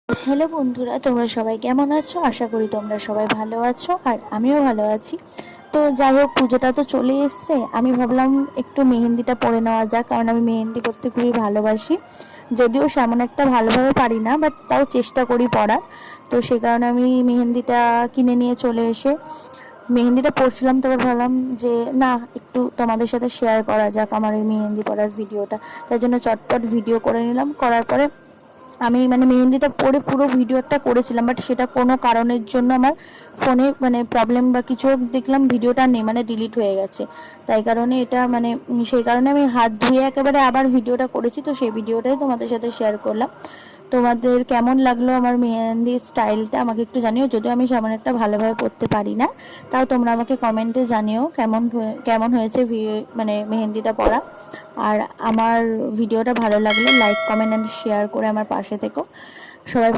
Hello বন্ধুরা, তোমরা সবাই কেমন আছো? আশা করি তোমরা সবাই ভালো আছো আর আমিও ভালো আছি। তো যাই হোক, পুজোটা তো চলে এসছে, আমি ভাবলাম একটু মেহেন্দিটা পরে নেওয়া যাক, কারণ আমি মেহেন্দি পরতে খুবই ভালোবাসি। যদিও সেমন একটা ভালোভাবে পারি না, বাট তাও চেষ্টা করি পরার। তো সে কারণে আমি মেহেন্দিটা কিনে নিয়ে চলে এসে মেহেন্দিটা পরছিলাম। তারপর ভাবলাম যে না, একটু তোমাদের সাথে শেয়ার করা যাক আমার এই মেহেন্দি পরার ভিডিওটা। তাই জন্য চটপট ভিডিও করে নিলাম। করার পরে আমি মেহেন্দিটা পরে পুরো ভিডিও একটা করেছিলাম, বাট সেটা কোনো কারণের জন্য আমার ফোনে প্রবলেম বা কিছু দেখলাম, ভিডিওটা নেই, ডিলিট হয়ে গেছে। তাই কারণে এটা সেই কারণে আমি হাত ধুয়ে একেবারে আবার ভিডিওটা করেছি। তো সেই ভিডিওটাই তোমাদের সাথে শেয়ার করলাম। তোমাদের কেমন লাগলো আমার মেহেন্দি স্টাইলটা আমাকে একটু জানিও। যদিও আমি সেমন একটা ভালোভাবে পরতে পারি না, তাও তোমরা আমাকে কমেন্টে জানিও কেমন হয়েছে মেহেন্দিটা পরা। আর আমার ভিডিওটা ভালো লাগলে লাইক, কমেন্ট অ্যান্ড শেয়ার করে আমার পাশে থেকো। সবাই